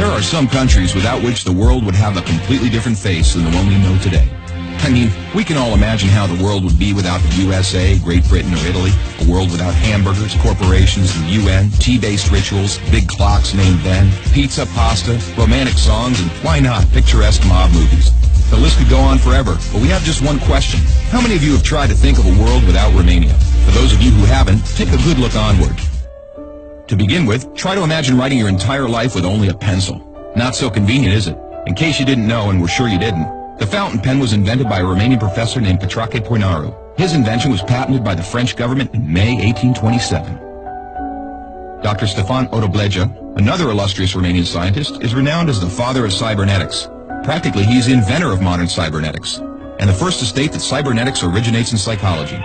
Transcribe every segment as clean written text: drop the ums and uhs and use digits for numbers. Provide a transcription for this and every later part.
There are some countries without which the world would have a completely different face than the one we know today. I mean, we can all imagine how the world would be without the USA, Great Britain, or Italy. A world without hamburgers, corporations, the UN, tea-based rituals, big clocks named Ben, pizza, pasta, romantic songs, and why not, picturesque mob movies. The list could go on forever, but we have just one question. How many of you have tried to think of a world without Romania? For those of you who haven't, take a good look onward. To begin with, try to imagine writing your entire life with only a pencil. Not so convenient, is it? In case you didn't know, and we're sure you didn't, the fountain pen was invented by a Romanian professor named Petrache Poinaru. His invention was patented by the French government in May 1827. Dr. Stefan Odobleja, another illustrious Romanian scientist, is renowned as the father of cybernetics. Practically, he's the inventor of modern cybernetics, and the first to state that cybernetics originates in psychology.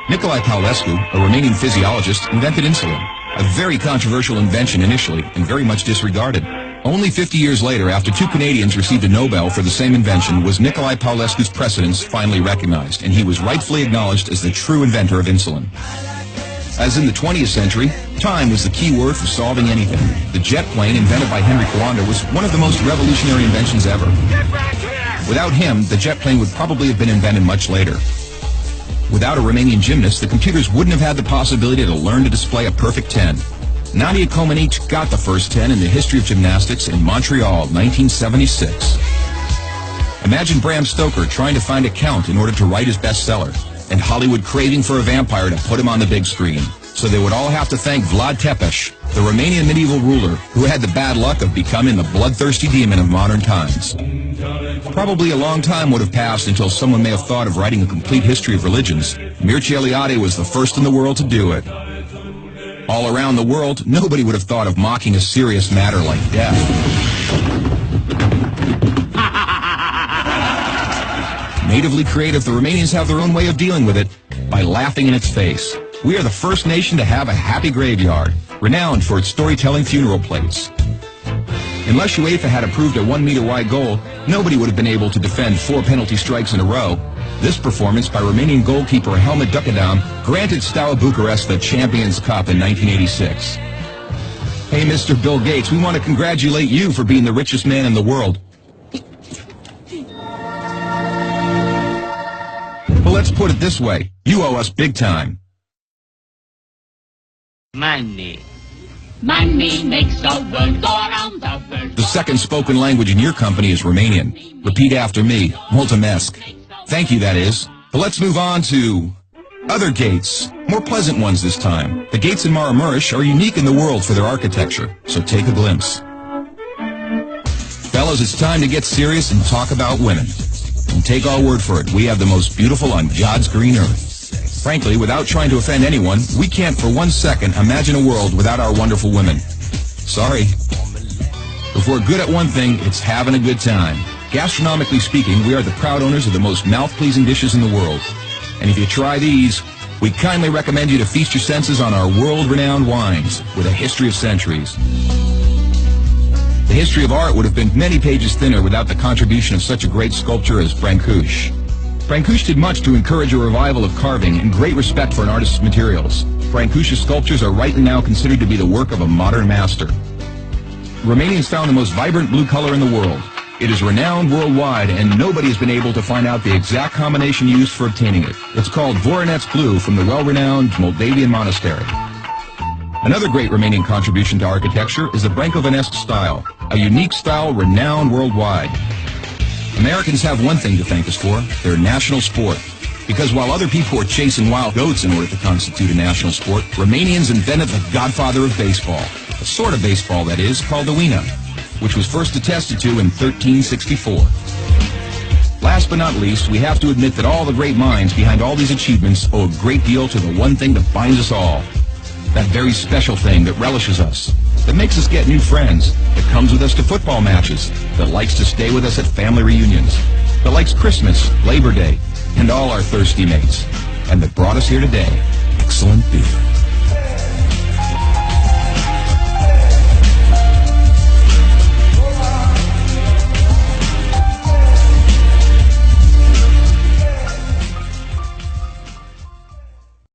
Nicolae Paulescu, a Romanian physiologist, invented insulin, a very controversial invention initially and very much disregarded. Only 50 years later, after two Canadians received a Nobel for the same invention, was Nicolae Paulescu's precedence finally recognized, and he was rightfully acknowledged as the true inventor of insulin. As in the 20th century, time was the key word for solving anything. The jet plane, invented by Henry Coanda, was one of the most revolutionary inventions ever. Without him, the jet plane would probably have been invented much later. Without a Romanian gymnast, the computers wouldn't have had the possibility to learn to display a perfect 10. Nadia Comaneci got the first 10 in the history of gymnastics in Montreal, 1976. Imagine Bram Stoker trying to find a count in order to write his bestseller, and Hollywood craving for a vampire to put him on the big screen. So they would all have to thank Vlad Tepes, the Romanian medieval ruler, who had the bad luck of becoming the bloodthirsty demon of modern times. Probably a long time would have passed until someone may have thought of writing a complete history of religions. Mircea Eliade was the first in the world to do it. All around the world, nobody would have thought of mocking a serious matter like death. Natively creative, the Romanians have their own way of dealing with it by laughing in its face. We are the first nation to have a happy graveyard, renowned for its storytelling funeral plates. Unless UEFA had approved a 1-meter-wide goal, nobody would have been able to defend 4 penalty strikes in a row. This performance by Romanian goalkeeper Helmut Ducadam granted Steaua Bucharest the Champions Cup in 1986. Hey, Mr. Bill Gates, we want to congratulate you for being the richest man in the world. Well, let's put it this way. You owe us big time. Money. Money makes the world go around the world. The second spoken language in your company is Romanian. Repeat after me. Mulțumesc. Thank you, that is. But let's move on to other gates. More pleasant ones this time. The gates in Maramureș are unique in the world for their architecture, so take a glimpse. Fellas, it's time to get serious and talk about women. And take our word for it, we have the most beautiful on God's green earth. Frankly, without trying to offend anyone, we can't for 1 second imagine a world without our wonderful women. Sorry. If we're good at one thing, it's having a good time. Gastronomically speaking, we are the proud owners of the most mouth-pleasing dishes in the world. And if you try these, we kindly recommend you to feast your senses on our world-renowned wines with a history of centuries. The history of art would have been many pages thinner without the contribution of such a great sculptor as Brancusi. Brancusi did much to encourage a revival of carving and great respect for an artist's materials. Brancusi's sculptures are rightly now considered to be the work of a modern master. Romanians found the most vibrant blue color in the world. It is renowned worldwide, and nobody has been able to find out the exact combination used for obtaining it. It's called Voronezh blue from the well-renowned Moldavian monastery. Another great Romanian contribution to architecture is the Brâncovenesque style, a unique style renowned worldwide. Americans have one thing to thank us for, their national sport. Because while other people were chasing wild goats in order to constitute a national sport, Romanians invented the godfather of baseball, a sort of baseball that is, called the Lumea, which was first attested to in 1364. Last but not least, we have to admit that all the great minds behind all these achievements owe a great deal to the one thing that binds us all. That very special thing that relishes us, that makes us get new friends, that comes with us to football matches, that likes to stay with us at family reunions, that likes Christmas, Labor Day, and all our thirsty mates, and that brought us here today. Excellent beer.